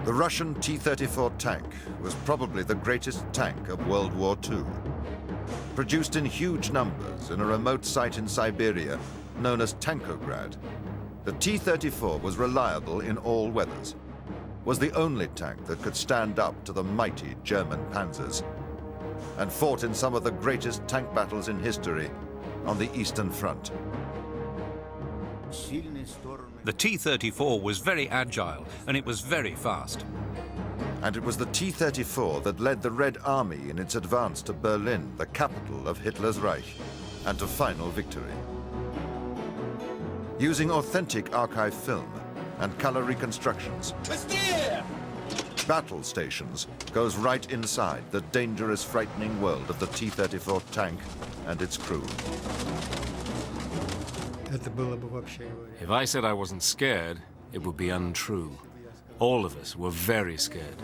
The Russian T-34 tank was probably the greatest tank of World War II. Produced in huge numbers in a remote site in Siberia known as Tankograd, the T-34 was reliable in all weathers, was the only tank that could stand up to the mighty German panzers, and fought in some of the greatest tank battles in history on the Eastern Front. The T-34 was very agile and it was very fast. And it was the T-34 that led the Red Army in its advance to Berlin, the capital of Hitler's Reich, and to final victory. Using authentic archive film and color reconstructions, Battle Stations goes right inside the dangerous, frightening world of the T-34 tank and its crew. If I said I wasn't scared, it would be untrue. All of us were very scared.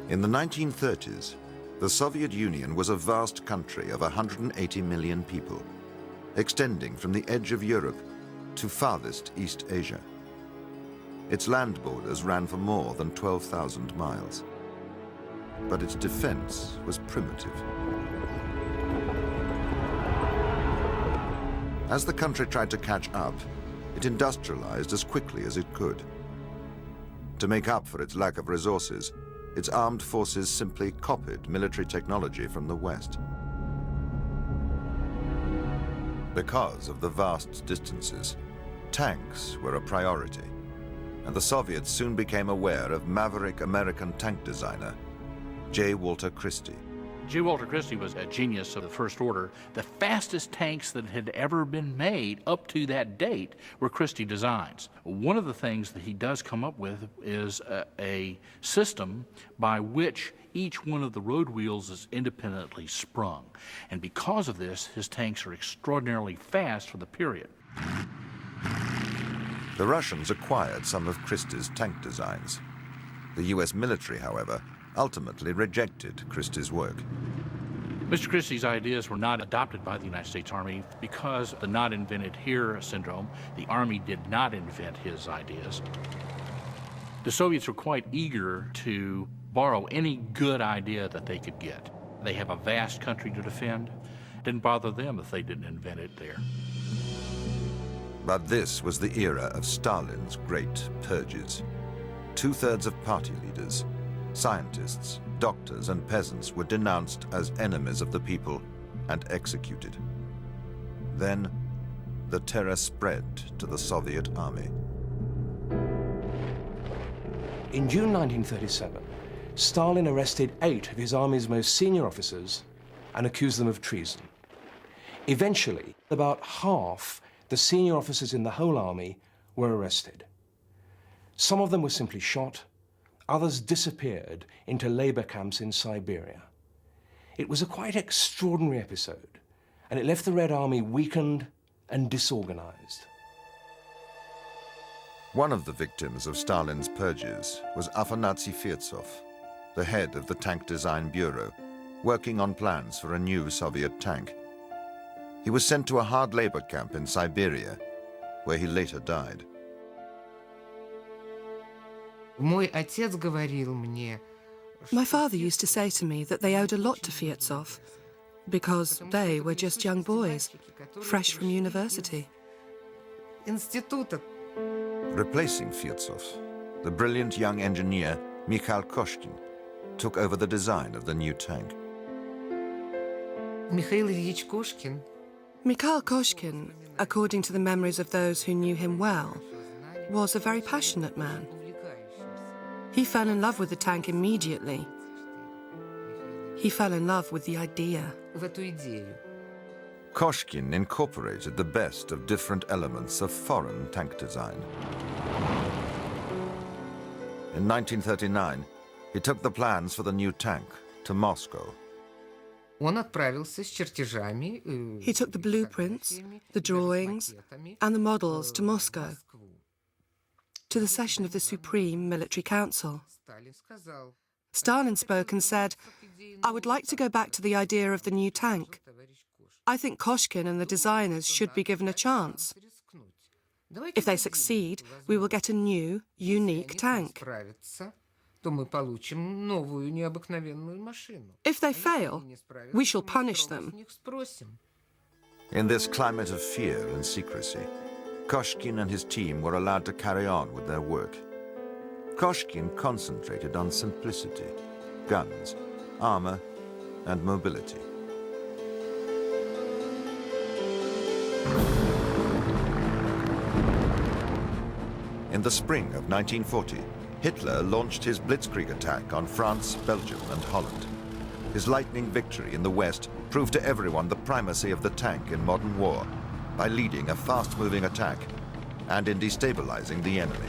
In the 1930s, the Soviet Union was a vast country of 180 million people, extending from the edge of Europe to farthest East Asia. Its land borders ran for more than 12,000 miles. But its defense was primitive. As the country tried to catch up, it industrialized as quickly as it could. To make up for its lack of resources, its armed forces simply copied military technology from the West. Because of the vast distances, tanks were a priority, and the Soviets soon became aware of maverick American tank designer J. Walter Christie. J. Walter Christie was a genius of the first order. The fastest tanks that had ever been made up to that date were Christie designs. One of the things that he does come up with is a system by which each one of the road wheels is independently sprung. And because of this, his tanks are extraordinarily fast for the period. The Russians acquired some of Christie's tank designs. The US military, however, ultimately rejected Christie's work. Mr. Christie's ideas were not adopted by the United States Army because the not invented here syndrome. The Army did not invent his ideas. The Soviets were quite eager to borrow any good idea that they could get. They have a vast country to defend. It didn't bother them if they didn't invent it there. But this was the era of Stalin's great purges. Two-thirds of party leaders, scientists, doctors, and peasants were denounced as enemies of the people and executed. Then, the terror spread to the Soviet army. In June 1937, Stalin arrested 8 of his army's most senior officers and accused them of treason. Eventually, about half the senior officers in the whole army were arrested. Some of them were simply shot. Others disappeared into labor camps in Siberia. It was a quite extraordinary episode, and it left the Red Army weakened and disorganized. One of the victims of Stalin's purges was Afanasy Firtsov, the head of the Tank Design Bureau, working on plans for a new Soviet tank. He was sent to a hard labor camp in Siberia, where he later died. My father used to say to me that they owed a lot to Firtsov because they were just young boys, fresh from university. Replacing Firtsov, the brilliant young engineer Mikhail Koshkin took over the design of the new tank. Mikhail Koshkin, according to the memories of those who knew him well, was a very passionate man. He fell in love with the tank immediately. He fell in love with the idea. Koshkin incorporated the best of different elements of foreign tank design. In 1939, he took the plans for the new tank to Moscow. He took the blueprints, the drawings, and the models to Moscow, to the session of the Supreme Military Council. Stalin spoke and said, "I would like to go back to the idea of the new tank. I think Koshkin and the designers should be given a chance. If they succeed, we will get a new, unique tank. If they fail, we shall punish them. In this climate of fear and secrecy, Koshkin and his team were allowed to carry on with their work. Koshkin concentrated on simplicity, guns, armor, and mobility. In the spring of 1940, Hitler launched his blitzkrieg attack on France, Belgium, and Holland. His lightning victory in the West proved to everyone the primacy of the tank in modern war by leading a fast-moving attack and in destabilizing the enemy.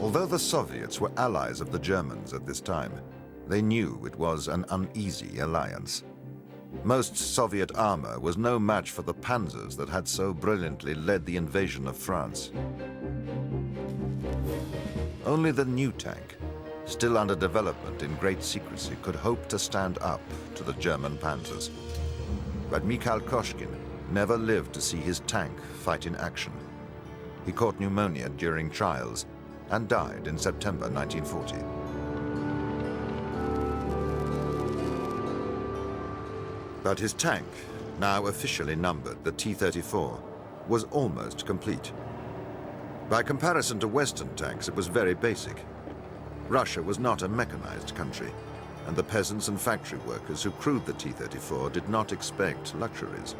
Although the Soviets were allies of the Germans at this time, they knew it was an uneasy alliance. Most Soviet armor was no match for the panzers that had so brilliantly led the invasion of France. Only the new tank, still under development in great secrecy, could hope to stand up to the German panzers. But Mikhail Koshkin never lived to see his tank fight in action. He caught pneumonia during trials and died in September 1940. But his tank, now officially numbered the T-34, was almost complete. By comparison to Western tanks, it was very basic. Russia was not a mechanized country, and the peasants and factory workers who crewed the T-34 did not expect luxuries.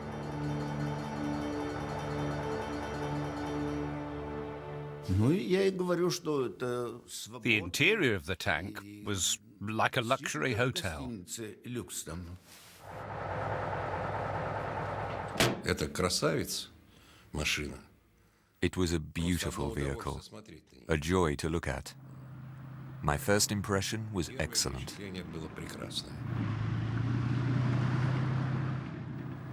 The interior of the tank was like a luxury hotel. It was a beautiful vehicle, a joy to look at. My first impression was excellent.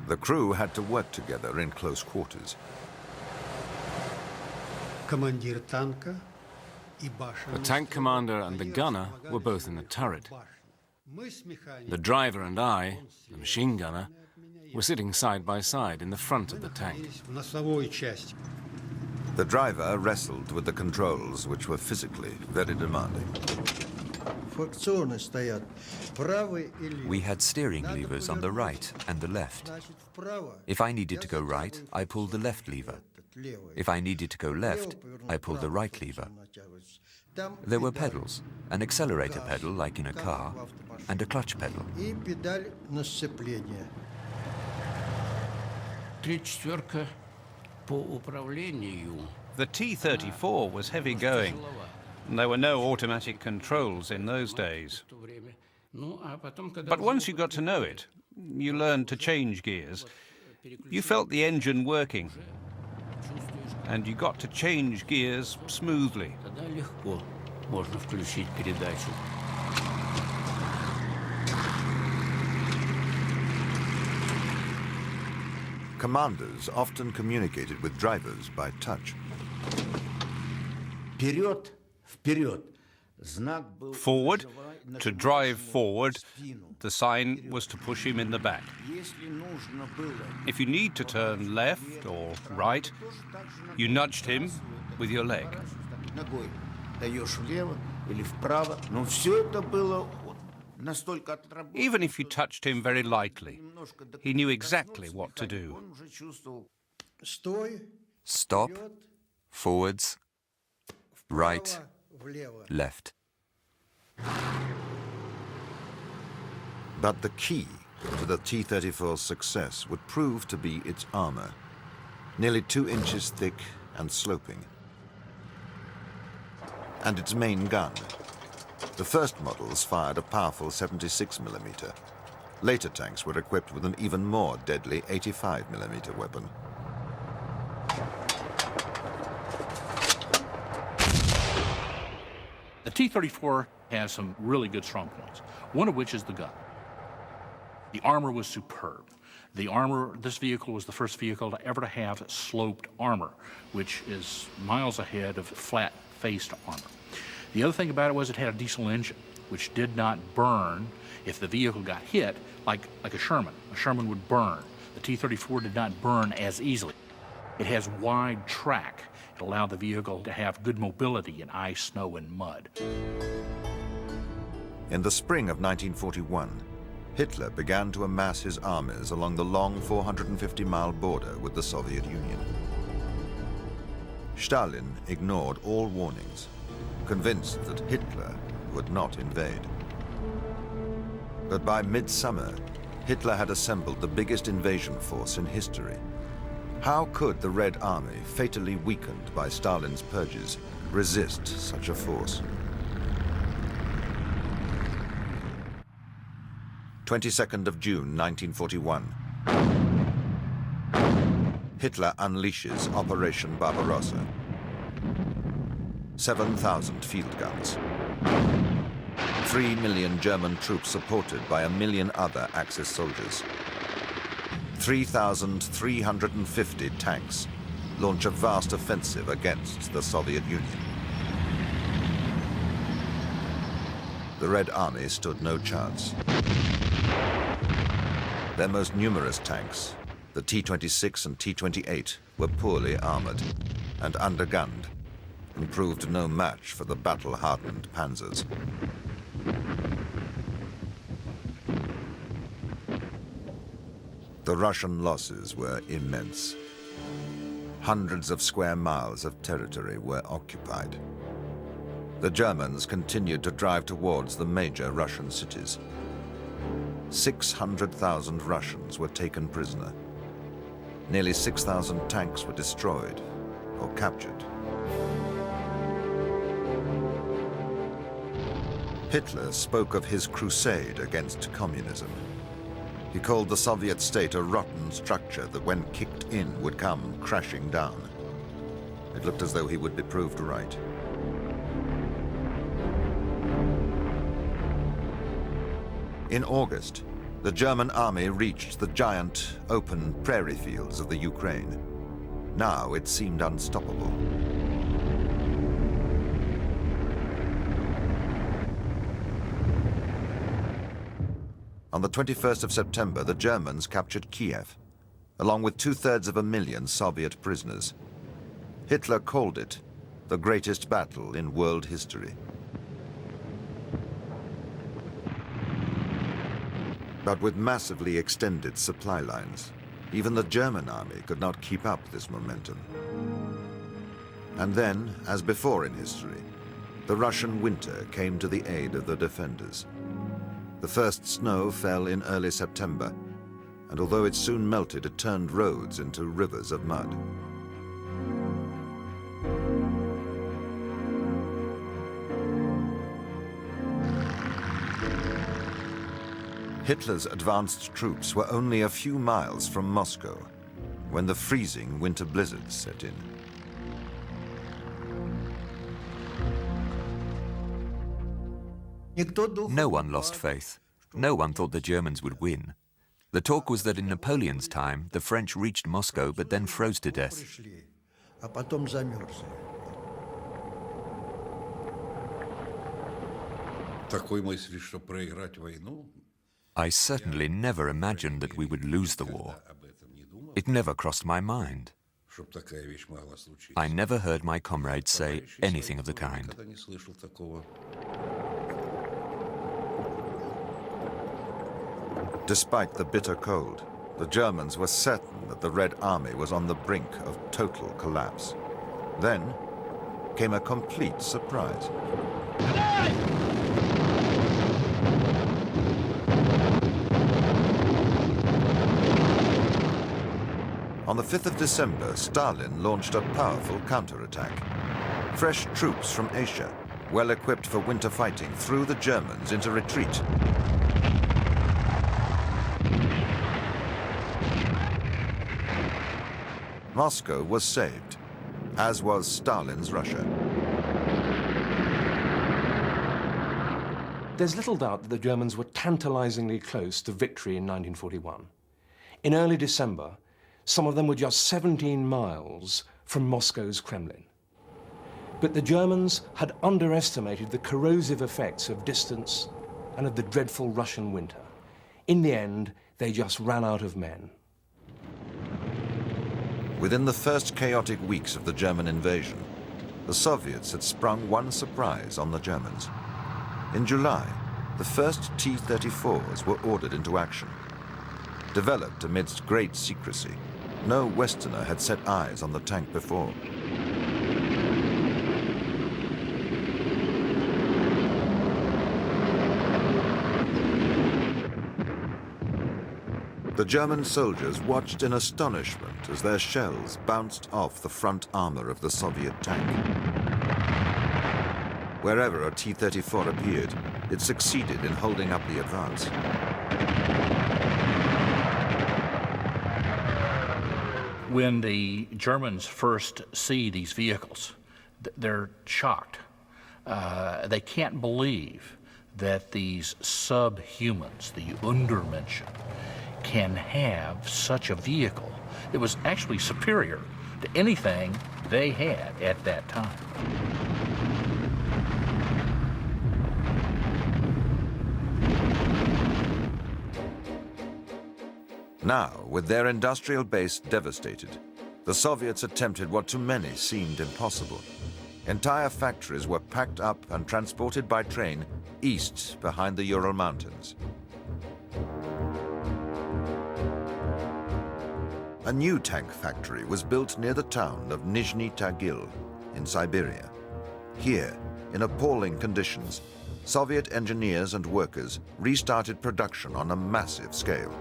The crew had to work together in close quarters. The tank commander and the gunner were both in the turret. The driver and I, the machine gunner, were sitting side by side in the front of the tank. The driver wrestled with the controls, which were physically very demanding. We had steering levers on the right and the left. If I needed to go right, I pulled the left lever. If I needed to go left, I pulled the right lever. There were pedals, an accelerator pedal like in a car, and a clutch pedal. The T-34 was heavy going, and there were no automatic controls in those days. But once you got to know it, you learned to change gears. You felt the engine working, and you got to change gears smoothly. Commanders often communicated with drivers by touch. Forward, to drive forward, the sign was to push him in the back. If you need to turn left or right, you nudged him with your leg. Even if you touched him very lightly, he knew exactly what to do. Stop, forwards, right, left. But the key to the T-34's success would prove to be its armor, nearly 2 inches thick and sloping, and its main gun. The first models fired a powerful 76mm. Later tanks were equipped with an even more deadly 85mm weapon. The T-34 has some really good strong points, one of which is the gun. The armor was superb. The armor, this vehicle was the first vehicle ever to have sloped armor, which is miles ahead of flat-faced armor. The other thing about it was it had a diesel engine, which did not burn if the vehicle got hit like a Sherman. A Sherman would burn. The T-34 did not burn as easily. It has wide track. It allowed the vehicle to have good mobility in ice, snow, and mud. In the spring of 1941, Hitler began to amass his armies along the long 450-mile border with the Soviet Union. Stalin ignored all warnings, convinced that Hitler would not invade. But by midsummer, Hitler had assembled the biggest invasion force in history. How could the Red Army, fatally weakened by Stalin's purges, resist such a force? 22nd of June, 1941. Hitler unleashes Operation Barbarossa. 7,000 field guns. 3 million German troops supported by 1 million other Axis soldiers. 3,350 tanks launch a vast offensive against the Soviet Union. The Red Army stood no chance. Their most numerous tanks, the T-26 and T-28, were poorly armored and undergunned and proved no match for the battle-hardened panzers. The Russian losses were immense. Hundreds of square miles of territory were occupied. The Germans continued to drive towards the major Russian cities. 600,000 Russians were taken prisoner. Nearly 6,000 tanks were destroyed or captured. Hitler spoke of his crusade against communism. He called the Soviet state a rotten structure that, when kicked in, would come crashing down. It looked as though he would be proved right. In August, the German army reached the giant, open prairie fields of the Ukraine. Now it seemed unstoppable. On the 21st of September, the Germans captured Kiev, along with 2/3 Soviet prisoners. Hitler called it the greatest battle in world history. But with massively extended supply lines, even the German army could not keep up this momentum. And then, as before in history, the Russian winter came to the aid of the defenders. The first snow fell in early September, and although it soon melted, it turned roads into rivers of mud. Hitler's advanced troops were only a few miles from Moscow when the freezing winter blizzards set in. No one lost faith. No one thought the Germans would win. The talk was that in Napoleon's time, the French reached Moscow but then froze to death. I certainly never imagined that we would lose the war. It never crossed my mind. I never heard my comrades say anything of the kind. Despite the bitter cold, the Germans were certain that the Red Army was on the brink of total collapse. Then came a complete surprise. On the 5th of December, Stalin launched a powerful counterattack. Fresh troops from Asia, well equipped for winter fighting, threw the Germans into retreat. Moscow was saved, as was Stalin's Russia. There's little doubt that the Germans were tantalizingly close to victory in 1941. In early December, some of them were just 17 miles from Moscow's Kremlin. But the Germans had underestimated the corrosive effects of distance and of the dreadful Russian winter. In the end, they just ran out of men. Within the first chaotic weeks of the German invasion, the Soviets had sprung one surprise on the Germans. In July, the first T-34s were ordered into action. Developed amidst great secrecy, no Westerner had set eyes on the tank before. The German soldiers watched in astonishment as their shells bounced off the front armor of the Soviet tank. Wherever a T-34 appeared, it succeeded in holding up the advance. When the Germans first see these vehicles, they're shocked. They can't believe that these subhumans, the Untermenschen, can have such a vehicle that was actually superior to anything they had at that time. Now, with their industrial base devastated, the Soviets attempted what to many seemed impossible. Entire factories were packed up and transported by train east behind the Ural Mountains. A new tank factory was built near the town of Nizhny Tagil in Siberia. Here, in appalling conditions, Soviet engineers and workers restarted production on a massive scale.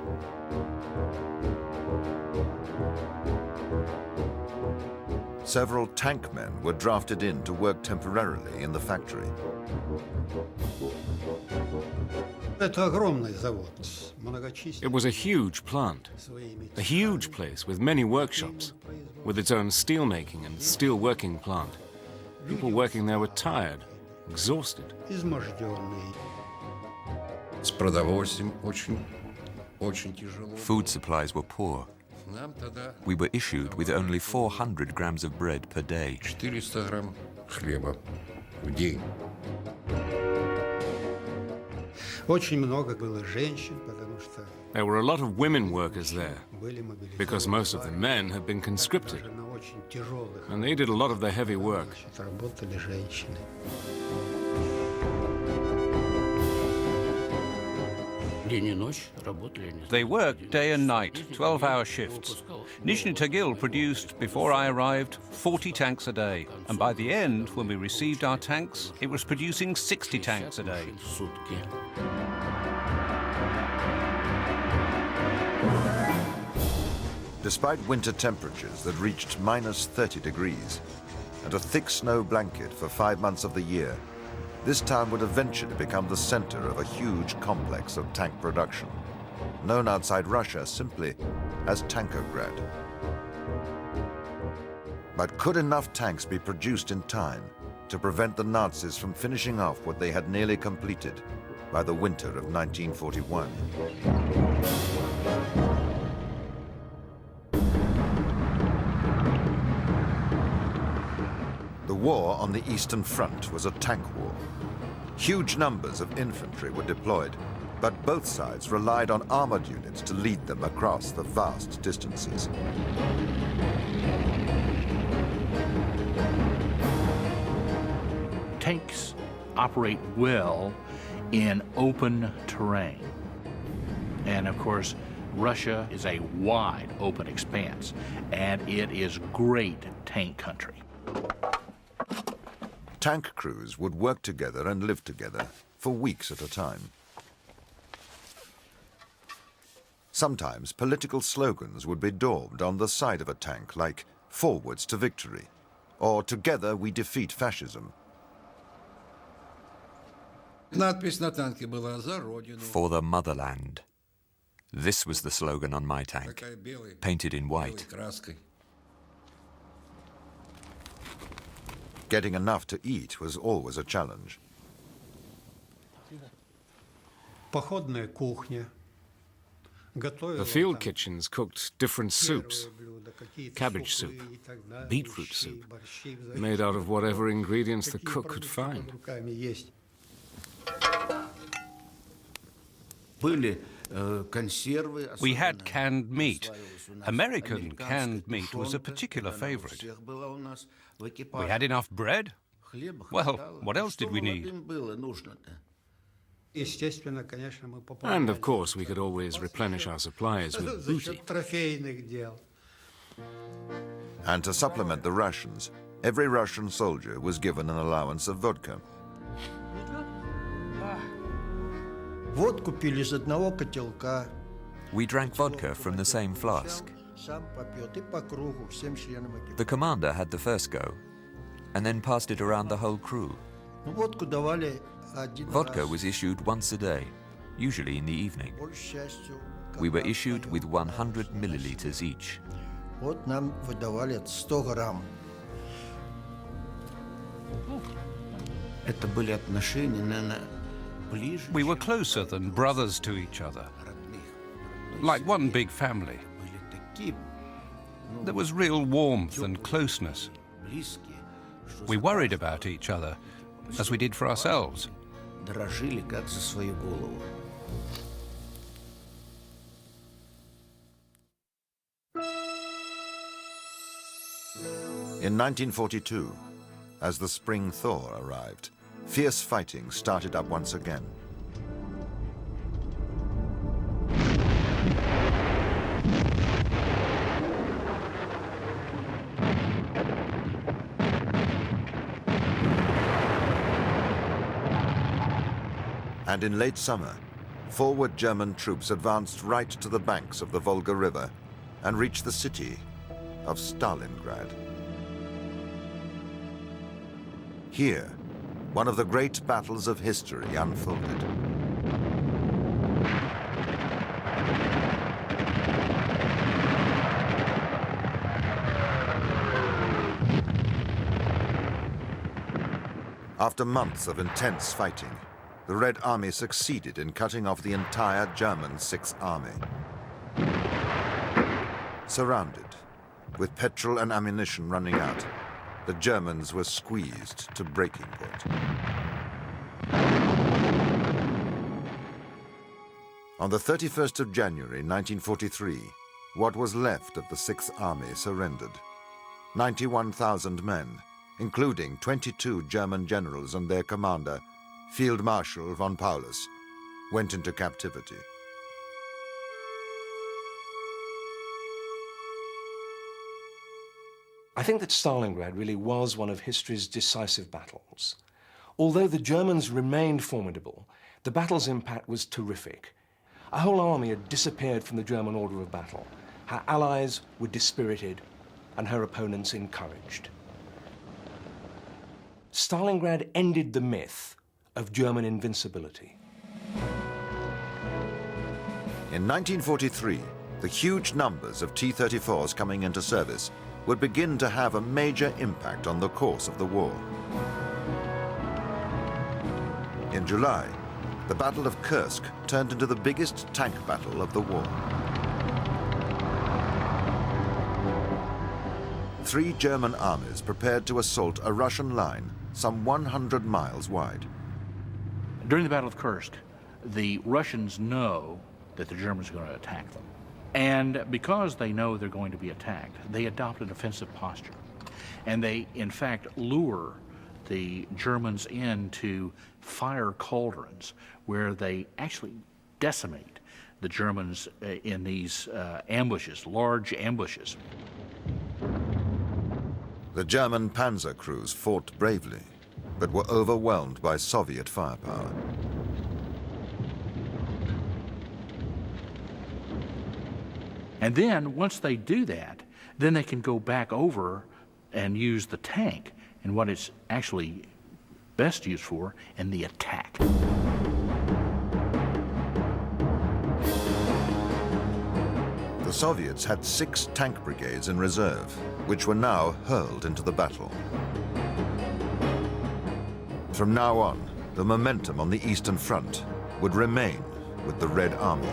Several tank men were drafted in to work temporarily in the factory. It was a huge plant, a huge place with many workshops, with its own steelmaking and steelworking plant. People working there were tired, exhausted. Food supplies were poor. We were issued with only 400 grams of bread per day. There were a lot of women workers there, because most of the men had been conscripted, and they did a lot of the heavy work. They worked day and night, 12-hour shifts. Nizhny Tagil produced, before I arrived, 40 tanks a day. And by the end, when we received our tanks, it was producing 60 tanks a day. Despite winter temperatures that reached minus 30 degrees and a thick snow blanket for 5 months of the year, this town would eventually become the center of a huge complex of tank production, known outside Russia simply as Tankograd. But could enough tanks be produced in time to prevent the Nazis from finishing off what they had nearly completed by the winter of 1941? The war on the Eastern Front was a tank war. Huge numbers of infantry were deployed, but both sides relied on armored units to lead them across the vast distances. Tanks operate well in open terrain. And of course, Russia is a wide open expanse, and it is great tank country. Tank crews would work together and live together for weeks at a time. Sometimes political slogans would be daubed on the side of a tank, like "Forwards to Victory," or "Together we defeat fascism." For the motherland. This was the slogan on my tank, painted in white. Getting enough to eat was always a challenge. The field kitchens cooked different soups: cabbage soup, beetroot soup, made out of whatever ingredients the cook could find. We had canned meat. American canned meat was a particular favorite. We had enough bread. Well, what else did we need? And of course, we could always replenish our supplies with booty. And to supplement the rations, every Russian soldier was given an allowance of vodka. We drank vodka from the same flask. The commander had the first go, and then passed it around the whole crew. Vodka was issued once a day, usually in the evening. We were issued with 100 milliliters each. We were closer than brothers to each other, like one big family. There was real warmth and closeness. We worried about each other, as we did for ourselves. In 1942, as the spring thaw arrived, fierce fighting started up once again. And in late summer, forward German troops advanced right to the banks of the Volga River and reached the city of Stalingrad. Here, one of the great battles of history unfolded. After months of intense fighting, the Red Army succeeded in cutting off the entire German Sixth Army. Surrounded, with petrol and ammunition running out, the Germans were squeezed to breaking point. On the 31st of January 1943, what was left of the Sixth Army surrendered. 91,000 men, including 22 German generals and their commander, Field Marshal von Paulus, went into captivity. I think that Stalingrad really was one of history's decisive battles. Although the Germans remained formidable, the battle's impact was terrific. A whole army had disappeared from the German order of battle. Her allies were dispirited and her opponents encouraged. Stalingrad ended the myth of German invincibility. In 1943, the huge numbers of T-34s coming into service would begin to have a major impact on the course of the war. In July, the Battle of Kursk turned into the biggest tank battle of the war. 3 German armies prepared to assault a Russian line some 100 miles wide. During the Battle of Kursk, the Russians know that the Germans are going to attack them. And because they know they're going to be attacked, they adopt an offensive posture. And they, in fact, lure the Germans into fire cauldrons where they actually decimate the Germans in these ambushes, large ambushes. The German panzer crews fought bravely, but were overwhelmed by Soviet firepower. And then, once they do that, then they can go back over and use the tank in what it's actually best used for, in the attack. The Soviets had 6 tank brigades in reserve, which were now hurled into the battle. From now on, the momentum on the Eastern Front would remain with the Red Army.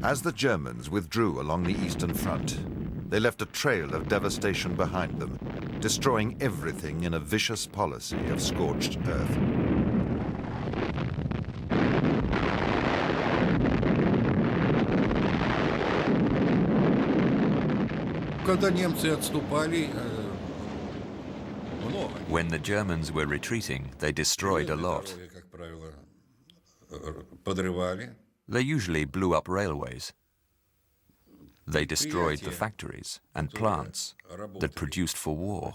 As the Germans withdrew along the Eastern Front, they left a trail of devastation behind them, destroying everything in a vicious policy of scorched earth. When the Germans were retreating, they destroyed a lot. They usually blew up railways. They destroyed the factories and plants that produced for war.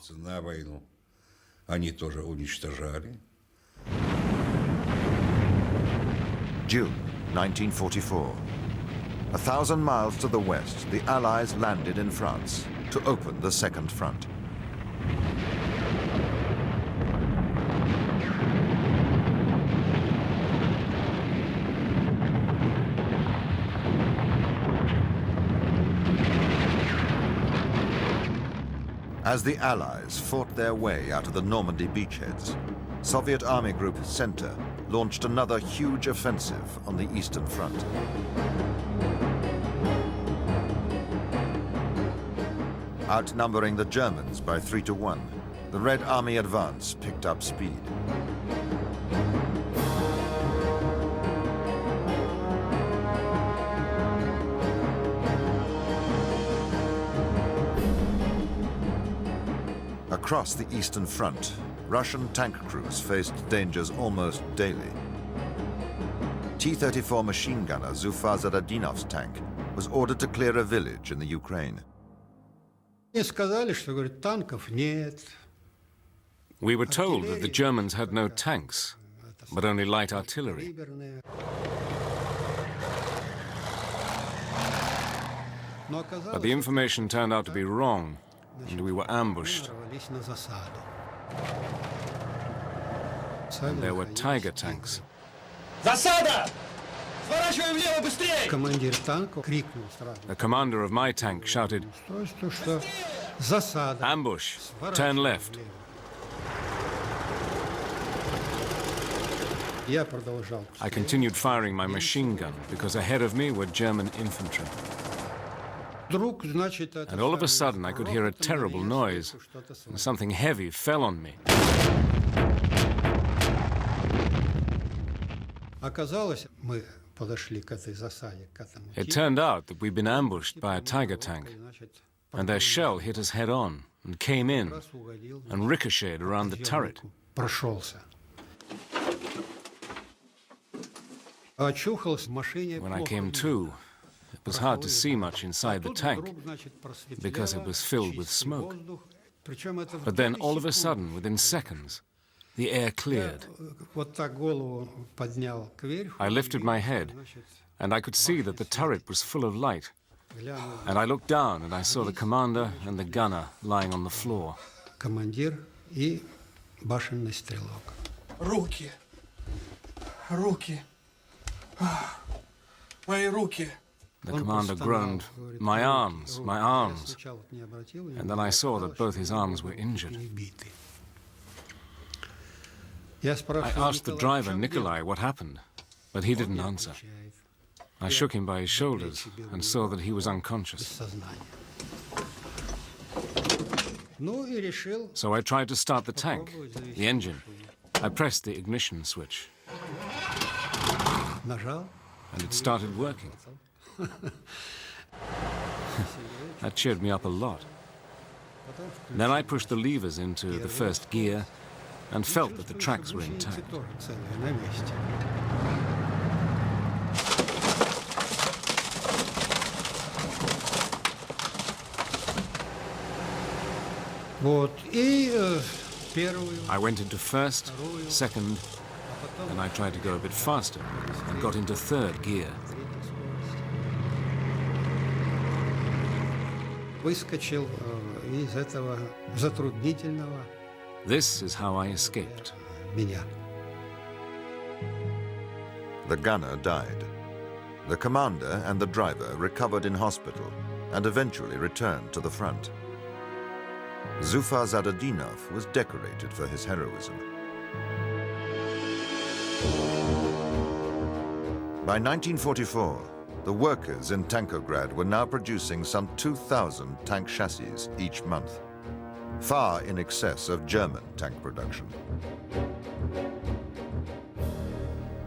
June 1944. 1,000 miles to the west, the Allies landed in France to open the Second Front. As the Allies fought their way out of the Normandy beachheads, Soviet Army Group Center launched another huge offensive on the Eastern Front. Outnumbering the Germans by 3 to 1, the Red Army advance picked up speed. Across the Eastern Front, Russian tank crews faced dangers almost daily. T-34 machine gunner Zufar Zadadinov's tank was ordered to clear a village in the Ukraine. We were told that the Germans had no tanks, but only light artillery. But the information turned out to be wrong, and we were ambushed. And there were Tiger tanks. The commander of my tank shouted, "Ambush! Turn left!" I continued firing my machine gun because ahead of me were German infantry. And all of a sudden I could hear a terrible noise, and something heavy fell on me. It turned out that we'd been ambushed by a Tiger tank, and their shell hit us head on and came in and ricocheted around the turret. When I came to, it was hard to see much inside the tank because it was filled with smoke. But then all of a sudden, within seconds, the air cleared. I lifted my head, and I could see that the turret was full of light. And I looked down, and I saw the commander and the gunner lying on the floor. Руки! Руки! Мои руки! The commander groaned, "My arms, my arms." And then I saw that both his arms were injured. I asked the driver, Nikolai, what happened, but he didn't answer. I shook him by his shoulders and saw that he was unconscious. So I tried to start the tank, the engine. I pressed the ignition switch, and it started working. That cheered me up a lot. Then I pushed the levers into the first gear and felt that the tracks were intact. I went into first, second, and I tried to go a bit faster and got into third gear. This is how I escaped. The gunner died. The commander and the driver recovered in hospital and eventually returned to the front. Zufar Zadadinov was decorated for his heroism. By 1944, the workers in Tankograd were now producing some 2,000 tank chassis each month, far in excess of German tank production.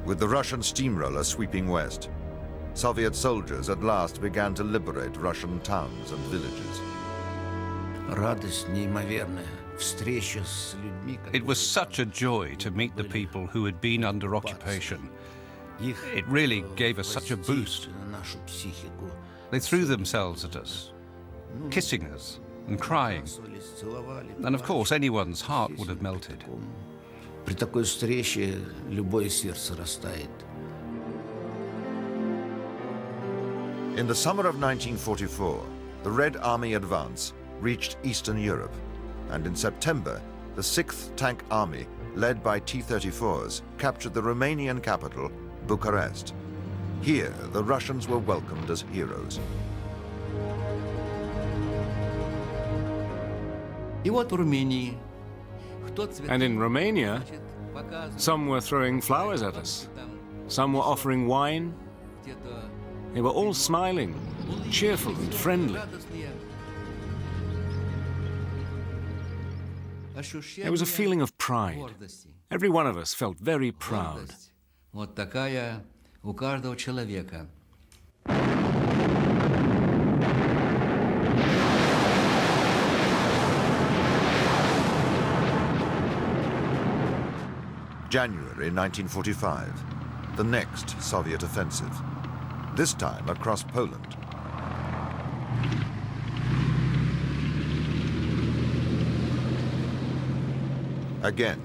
With the Russian steamroller sweeping west, Soviet soldiers at last began to liberate Russian towns and villages. It was such a joy to meet the people who had been under occupation. It really gave us such a boost. They threw themselves at us, kissing us and crying. And of course, anyone's heart would have melted. При такой встрече любое сердце растает. In the summer of 1944, the Red Army advance reached Eastern Europe, and in September, the 6th Tank Army, led by T-34s, captured the Romanian capital, Bucharest. Here, the Russians were welcomed as heroes. And in Romania, some were throwing flowers at us. Some were offering wine. They were all smiling, cheerful and friendly. There was a feeling of pride. Every one of us felt very proud. Вот такая у каждого человека. January 1945, the next Soviet offensive, this time across Poland. Again,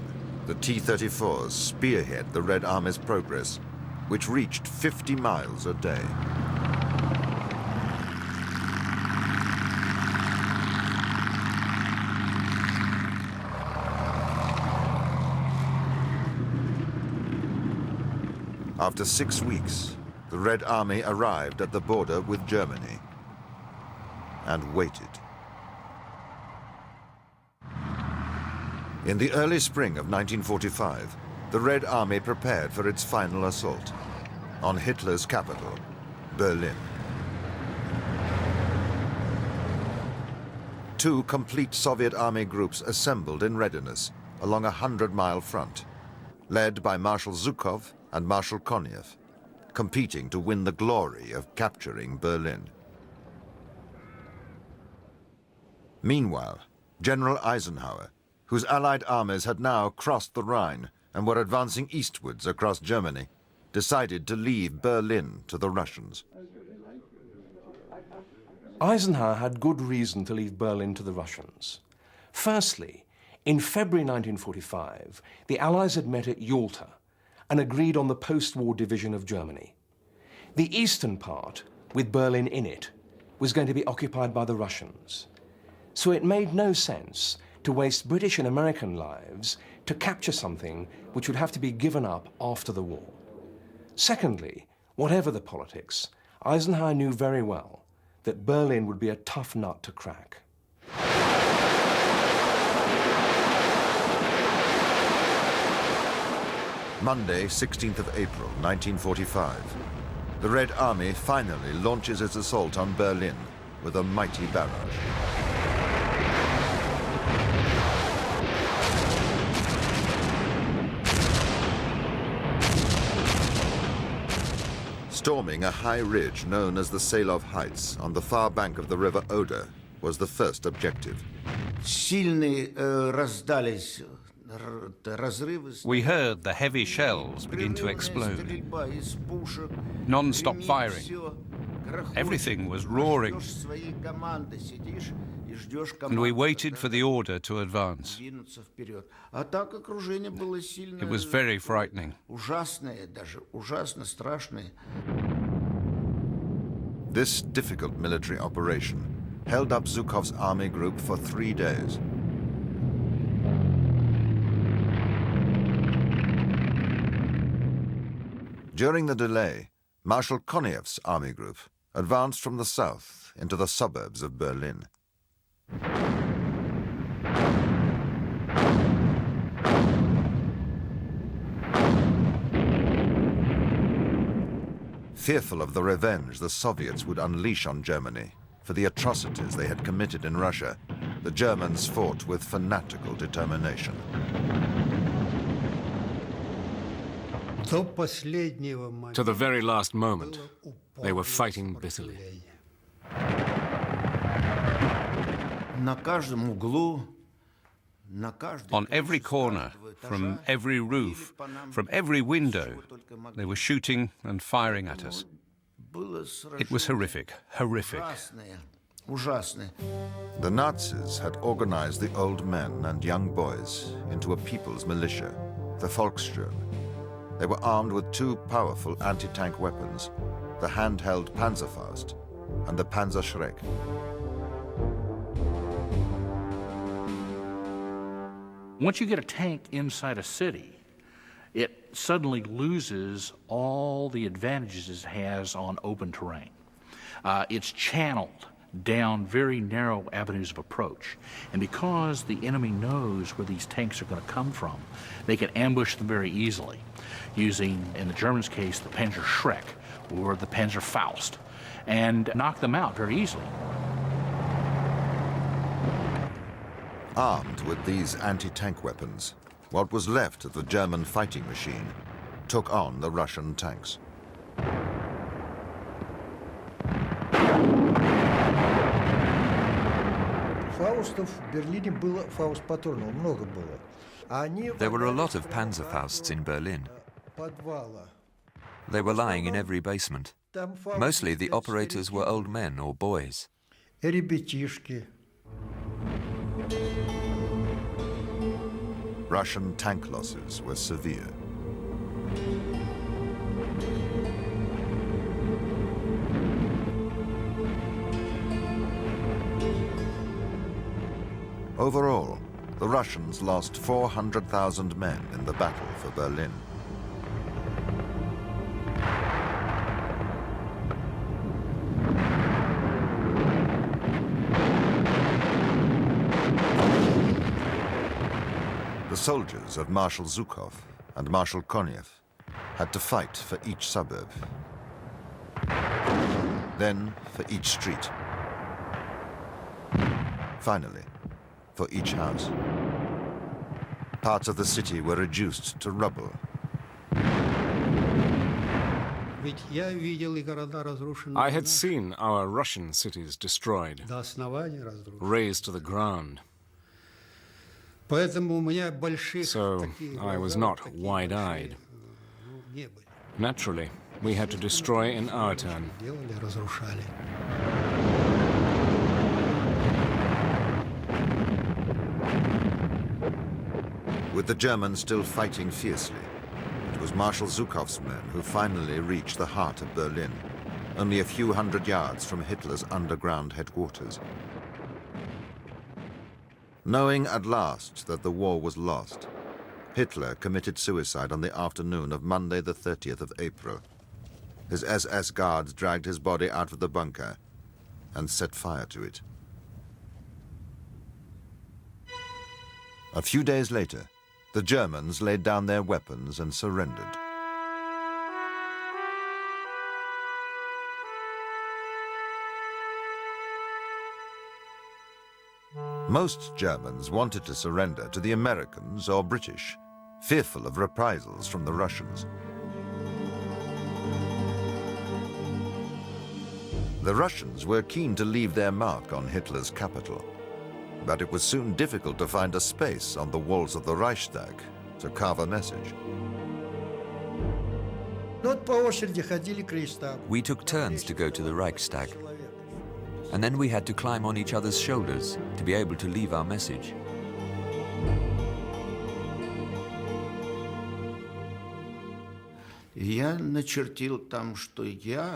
the T-34s spearhead the Red Army's progress, which reached 50 miles a day. After 6 weeks, the Red Army arrived at the border with Germany and waited. In the early spring of 1945, the Red Army prepared for its final assault on Hitler's capital, Berlin. 2 complete Soviet army groups assembled in readiness along a 100-mile front, led by Marshal Zhukov and Marshal Konev, competing to win the glory of capturing Berlin. Meanwhile, General Eisenhower, whose Allied armies had now crossed the Rhine and were advancing eastwards across Germany, decided to leave Berlin to the Russians. Eisenhower had good reason to leave Berlin to the Russians. Firstly, in February 1945, the Allies had met at Yalta and agreed on the post-war division of Germany. The eastern part, with Berlin in it, was going to be occupied by the Russians. So it made no sense to waste British and American lives to capture something which would have to be given up after the war. Secondly, whatever the politics, Eisenhower knew very well that Berlin would be a tough nut to crack. Monday, 16th of April, 1945. The Red Army finally launches its assault on Berlin with a mighty barrage. Storming a high ridge known as the Salov Heights on the far bank of the river Oder was the first objective. We heard the heavy shells begin to explode. Non-stop firing. Everything was roaring. And we waited for the order to advance. It was very frightening. This difficult military operation held up Zhukov's army group for 3 days. During the delay, Marshal Konev's army group advanced from the south into the suburbs of Berlin. Fearful of the revenge the Soviets would unleash on Germany for the atrocities they had committed in Russia, the Germans fought with fanatical determination. To the very last moment, they were fighting bitterly. On every corner, from every roof, from every window, they were shooting and firing at us. It was horrific, horrific. The Nazis had organized the old men and young boys into a people's militia, the Volkssturm. They were armed with two powerful anti-tank weapons, the handheld Panzerfaust and the Panzerschreck. Once you get a tank inside a city, it suddenly loses all the advantages it has on open terrain. It's channeled down very narrow avenues of approach. And because the enemy knows where these tanks are going to come from, they can ambush them very easily, using, in the Germans' case, the Panzerschreck or the Panzerfaust, and knock them out very easily. Armed with these anti-tank weapons, what was left of the German fighting machine took on the Russian tanks. There were a lot of Panzerfausts in Berlin. They were lying in every basement. Mostly the operators were old men or boys. Russian tank losses were severe. Overall, the Russians lost 400,000 men in the battle for Berlin. The soldiers of Marshal Zhukov and Marshal Konev had to fight for each suburb, then for each street, finally for each house. Parts of the city were reduced to rubble. I had seen our Russian cities destroyed, razed to the ground. So I was not wide-eyed. Naturally, we had to destroy in our turn. With the Germans still fighting fiercely, it was Marshal Zhukov's men who finally reached the heart of Berlin, only a few hundred yards from Hitler's underground headquarters. Knowing at last that the war was lost, Hitler committed suicide on the afternoon of Monday, the 30th of April. His SS guards dragged his body out of the bunker and set fire to it. A few days later, the Germans laid down their weapons and surrendered. Most Germans wanted to surrender to the Americans or British, fearful of reprisals from the Russians. The Russians were keen to leave their mark on Hitler's capital, but it was soon difficult to find a space on the walls of the Reichstag to carve a message. We took turns to go to the Reichstag, and then we had to climb on each other's shoulders to be able to leave our message.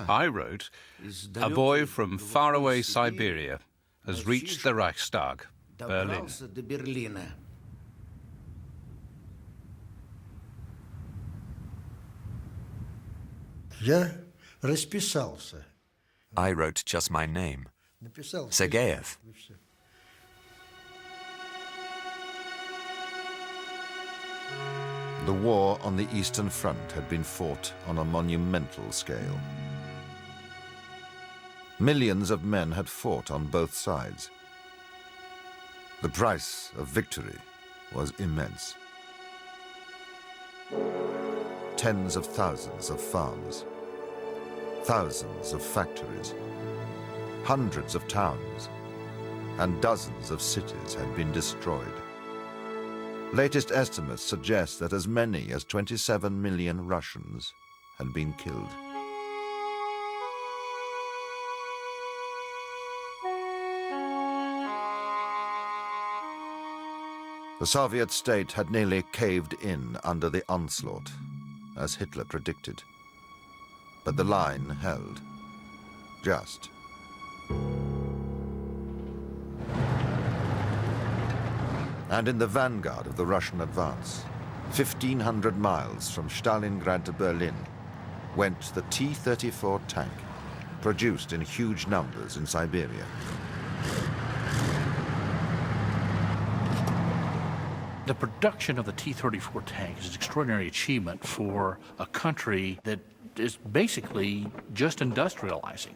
I wrote, "A boy from faraway Siberia has reached the Reichstag, Berlin." I wrote just my name, Sergeyev. The war on the Eastern Front had been fought on a monumental scale. Millions of men had fought on both sides. The price of victory was immense. Tens of thousands of farms, thousands of factories, hundreds of towns, and dozens of cities had been destroyed. Latest estimates suggest that as many as 27 million Russians had been killed. The Soviet state had nearly caved in under the onslaught, as Hitler predicted. But the line held. Just. And in the vanguard of the Russian advance, 1,500 miles from Stalingrad to Berlin, went the T-34 tank, produced in huge numbers in Siberia. The production of the T-34 tank is an extraordinary achievement for a country that is basically just industrializing.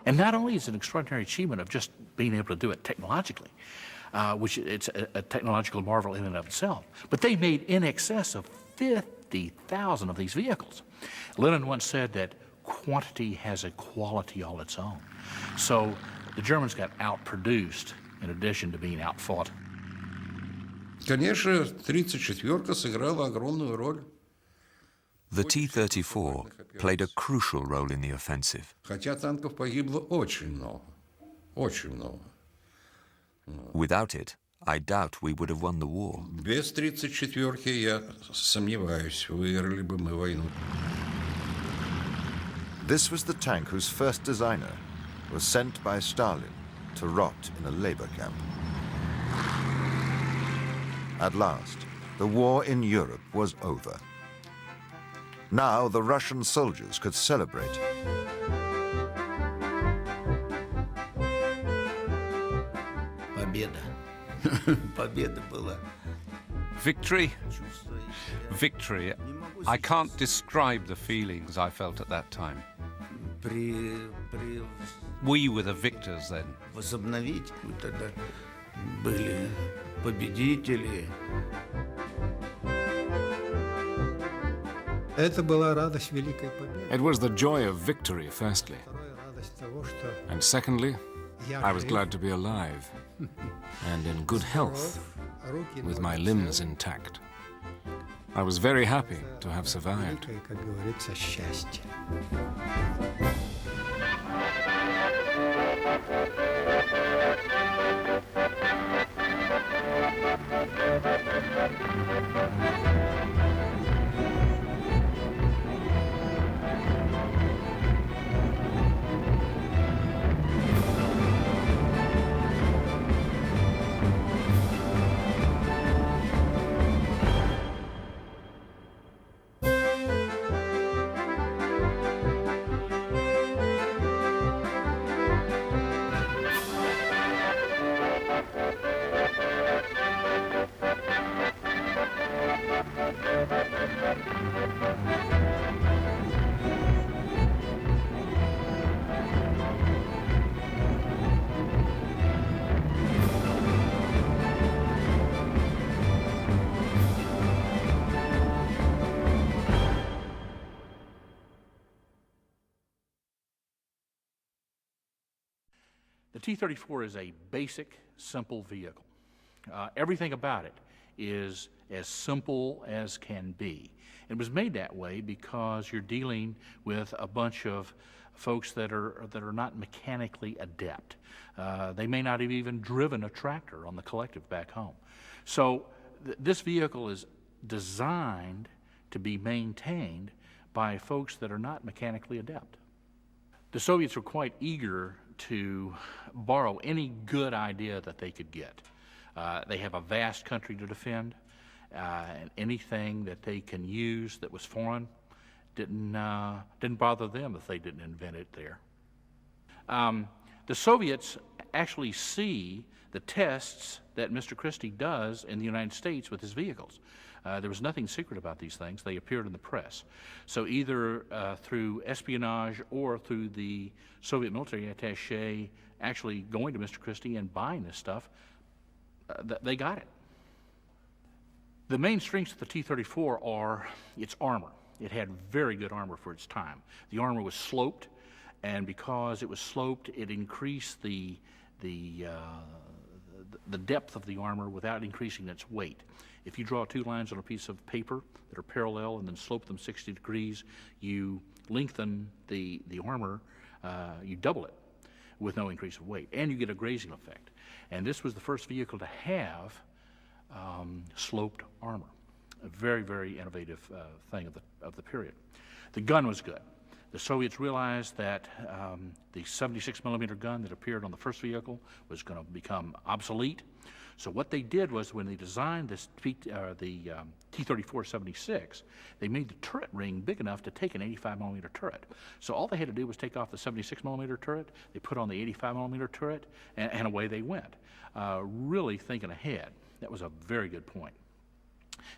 And not only is it an extraordinary achievement of just being able to do it technologically, which it's a technological marvel in and of itself, but they made in excess of 50,000 of these vehicles. Lenin once said that quantity has a quality all its own. So the Germans got outproduced in addition to being outfought. Конечно, 34-ка сыграла огромную роль. The T-34 played a crucial role in the offensive. Хотя танков погибло очень много. Очень много. Without it, I doubt we would have won the war. Без 34-ки, я сомневаюсь, выиграли бы мы войну. This was the tank whose first designer was sent by Stalin to rot in a labor camp. At last, the war in Europe was over. Now the Russian soldiers could celebrate. Победа. Победа была. Victory? Victory. I can't describe the feelings I felt at that time. We were the victors then. Возобновить, мы тогда были победители. Это была радость великой победы. It was the joy of victory, firstly. Радость того, что And secondly, I was glad to be alive and in good health, with my limbs intact. I was very happy to have survived. великое, как говорится, счастье. The T-34 is a basic, simple vehicle. Everything about it is as simple as can be. It was made that way because you're dealing with a bunch of folks that are not mechanically adept. They may not have even driven a tractor on the collective back home. So this vehicle is designed to be maintained by folks that are not mechanically adept. The Soviets were quite eager to borrow any good idea that they could get. They have a vast country to defend, and anything that they can use that was foreign didn't bother them if they didn't invent it there. The Soviets actually see the tests that Mr. Christie does in the United States with his vehicles. There was nothing secret about these things. They appeared in the press. So either through espionage or through the Soviet military attaché actually going to Mr. Christie and buying this stuff, they got it. The main strengths of the T-34 are its armor. It had very good armor for its time. The armor was sloped, and because it was sloped, it increased the depth of the armor without increasing its weight. If you draw two lines on a piece of paper that are parallel and then slope them 60 degrees, you lengthen the armor, you double it with no increase of weight, and you get a grazing effect. And this was the first vehicle to have sloped armor. A very, very innovative thing of the period. The gun was good. The Soviets realized that the 76 millimeter gun that appeared on the first vehicle was going to become obsolete. So what they did was, when they designed this T-34-76, they made the turret ring big enough to take an 85 millimeter turret. So all they had to do was take off the 76 millimeter turret, they put on the 85 millimeter turret, and away they went. Really thinking ahead. That was a very good point.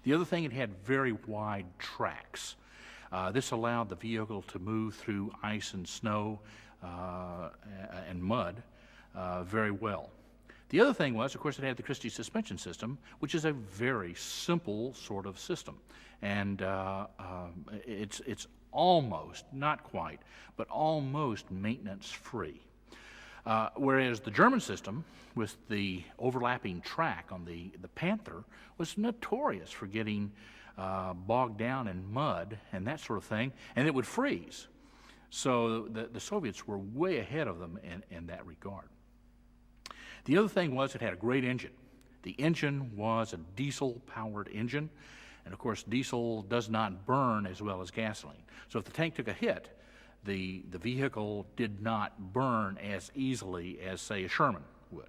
The other thing, it had very wide tracks. This allowed the vehicle to move through ice and snow and mud very well. The other thing was, of course, it had the Christie suspension system, which is a very simple sort of system. And it's almost, not quite, but almost maintenance-free. Whereas the German system, with the overlapping track on the Panther, was notorious for getting bogged down in mud and that sort of thing, and it would freeze. So the Soviets were way ahead of them in that regard. The other thing was, it had a great engine. The engine was a diesel-powered engine, and of course diesel does not burn as well as gasoline. So if the tank took a hit, the vehicle did not burn as easily as, say, a Sherman would.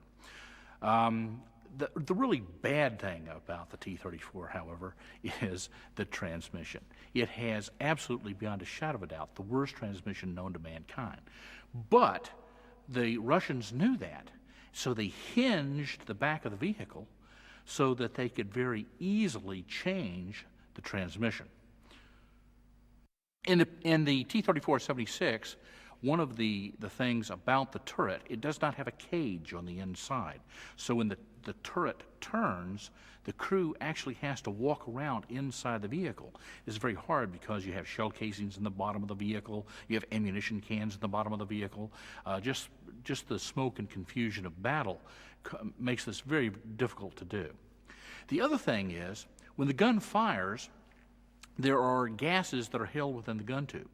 The really bad thing about the T-34, however, is the transmission. It has absolutely, beyond a shadow of a doubt, the worst transmission known to mankind. But the Russians knew that, so they hinged the back of the vehicle so that they could very easily change the transmission. In the T-34-76, one of the things about the turret, it does not have a cage on the inside. So when the turret turns, the crew actually has to walk around inside the vehicle. It's very hard because you have shell casings in the bottom of the vehicle, you have ammunition cans in the bottom of the vehicle. Just the smoke and confusion of battle makes this very difficult to do. The other thing is, when the gun fires, there are gases that are held within the gun tube.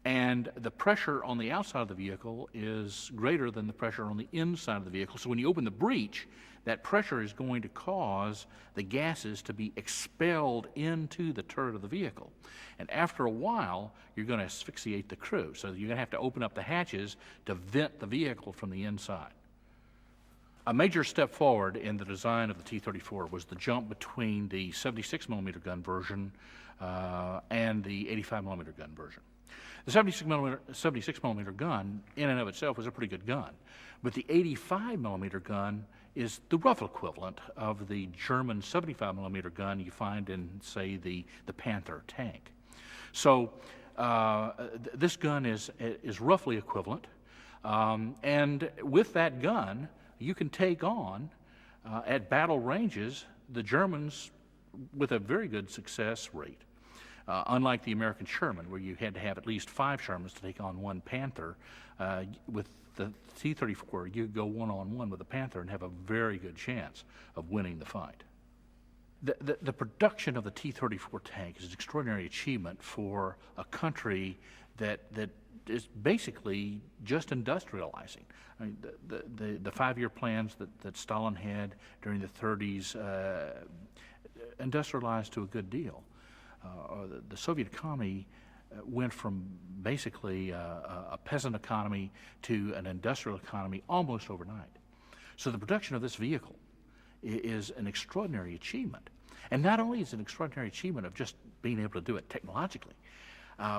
And the pressure on the outside of the vehicle is greater than the pressure on the inside of the vehicle. So when you open the breech, that pressure is going to cause the gases to be expelled into the turret of the vehicle. And after a while, you're going to asphyxiate the crew. So you're going to have to open up the hatches to vent the vehicle from the inside. A major step forward in the design of the T-34 was the jump between the 76 millimeter gun version and the 85 millimeter gun version. The 76 millimeter gun, in and of itself, was a pretty good gun. But the 85 millimeter gun is the rough equivalent of the German 75 millimeter gun you find in, say, the Panther tank. So this gun is roughly equivalent. And with that gun, you can take on, at battle ranges, the Germans with a very good success rate. Unlike the American Sherman, where you had to have at least 5 Shermans to take on one Panther, with the T-34, you go one-on-one with the Panther and have a very good chance of winning the fight. The production of the T-34 tank is an extraordinary achievement for a country that is basically just industrializing. I mean, the 5-year plans that Stalin had during the 30s industrialized to a good deal. The Soviet economy went from basically a peasant economy to an industrial economy almost overnight. So the production of this vehicle is an extraordinary achievement. And not only is it an extraordinary achievement of just being able to do it technologically,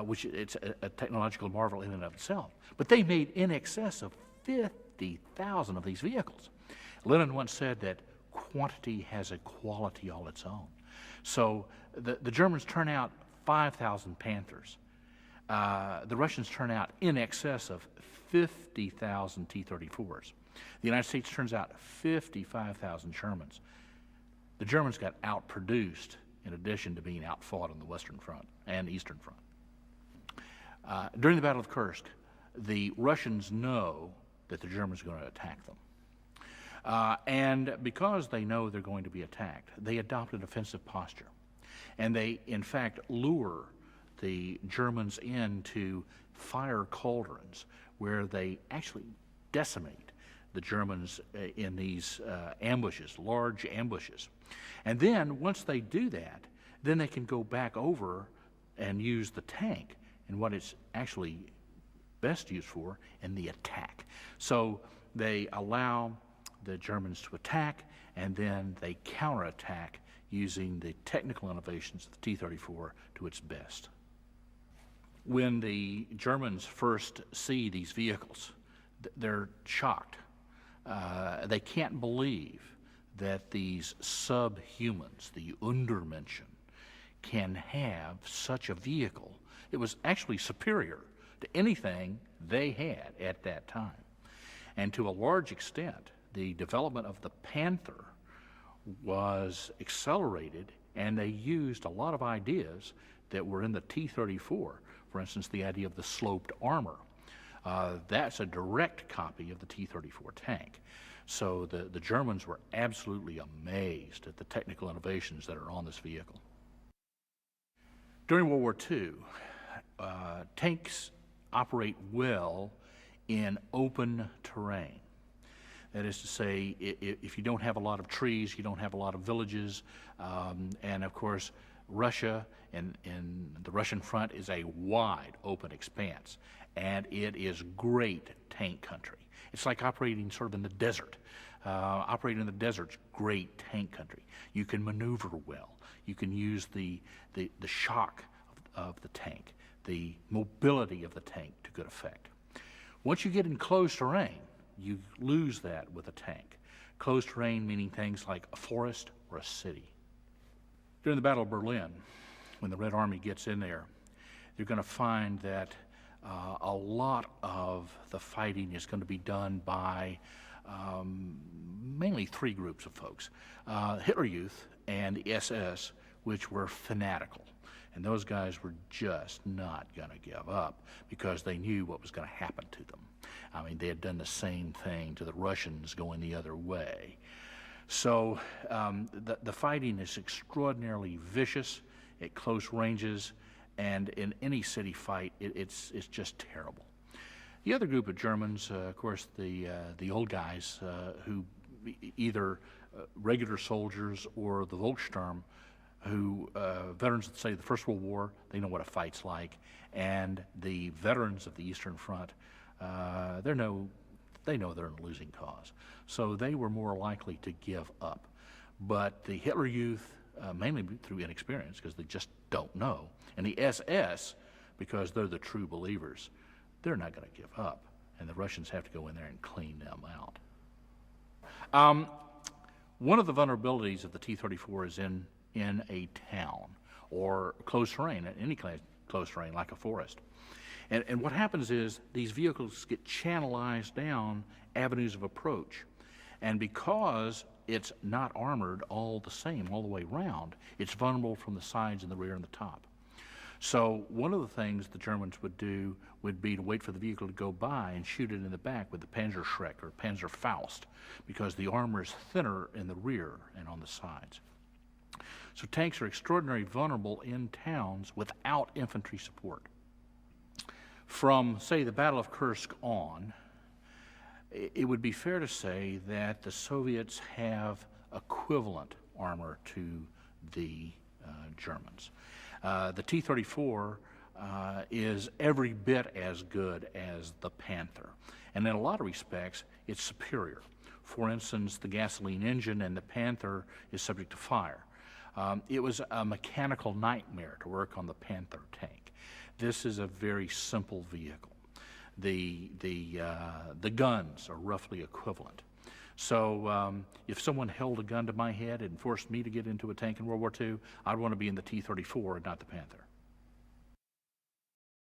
which it's a technological marvel in and of itself, but they made in excess of 50,000 of these vehicles. Lenin once said that quantity has a quality all its own. So the Germans turn out 5,000 Panthers. The Russians turn out in excess of 50,000 T-34s. The United States turns out 55,000 Shermans. The Germans got outproduced in addition to being outfought on the Western Front and Eastern Front. During the Battle of Kursk, the Russians know that the Germans are going to attack them. And because they know they're going to be attacked, they adopt a defensive posture. And they, in fact, lure the Germans into fire cauldrons where they actually decimate the Germans in these ambushes, large ambushes. And then, once they do that, then they can go back over and use the tank in what it's actually best used for, in the attack. So they allow the Germans to attack, and then they counterattack using the technical innovations of the T-34 to its best. When the Germans first see these vehicles, they're shocked. They can't believe that these subhumans, the Untermenschen, can have such a vehicle. It was actually superior to anything they had at that time. And to a large extent, the development of the Panther was accelerated, and they used a lot of ideas that were in the T-34. For instance, the idea of the sloped armor. That's a direct copy of the T-34 tank. So the Germans were absolutely amazed at the technical innovations that are on this vehicle. During World War II, tanks operate well in open terrain. That is to say, if you don't have a lot of trees, you don't have a lot of villages, and of course, Russia and the Russian front is a wide open expanse, and it is great tank country. It's like operating sort of in the desert. Operating in the desert's great tank country. You can maneuver well. You can use the shock of the tank, the mobility of the tank to good effect. Once you get in closed terrain, you lose that with a tank. Closed terrain meaning things like a forest or a city. During the Battle of Berlin, when the Red Army gets in there, you're going to find that a lot of the fighting is going to be done by mainly three groups of folks. Hitler Youth and the SS, which were fanatical. And those guys were just not going to give up because they knew what was going to happen to them. I mean, they had done the same thing to the Russians going the other way. So the fighting is extraordinarily vicious at close ranges, and in any city fight, it's just terrible. The other group of Germans, of course, the old guys who either regular soldiers or the Volkssturm, who veterans of, say, the First World War, they know what a fight's like, and the veterans of the Eastern Front, they know they're in a losing cause. So they were more likely to give up. But the Hitler Youth, mainly through inexperience, because they just don't know, and the SS, because they're the true believers, they're not going to give up, and the Russians have to go in there and clean them out. One of the vulnerabilities of the T-34 is in a town or close terrain, any kind of close terrain like a forest. And what happens is these vehicles get channelized down avenues of approach. And because it's not armored all the same, all the way around, it's vulnerable from the sides and the rear and the top. So one of the things the Germans would do would be to wait for the vehicle to go by and shoot it in the back with the Panzerschreck or Panzerfaust, because the armor is thinner in the rear and on the sides. So tanks are extraordinarily vulnerable in towns without infantry support. From, say, the Battle of Kursk on, it would be fair to say that the Soviets have equivalent armor to the Germans. The T-34 is every bit as good as the Panther, and in a lot of respects, it's superior. For instance, the gasoline engine in the Panther is subject to fire. It was a mechanical nightmare to work on the Panther tank. This is a very simple vehicle. the guns are roughly equivalent. So if someone held a gun to my head and forced me to get into a tank in World War II, I'd want to be in the T-34 and not the Panther.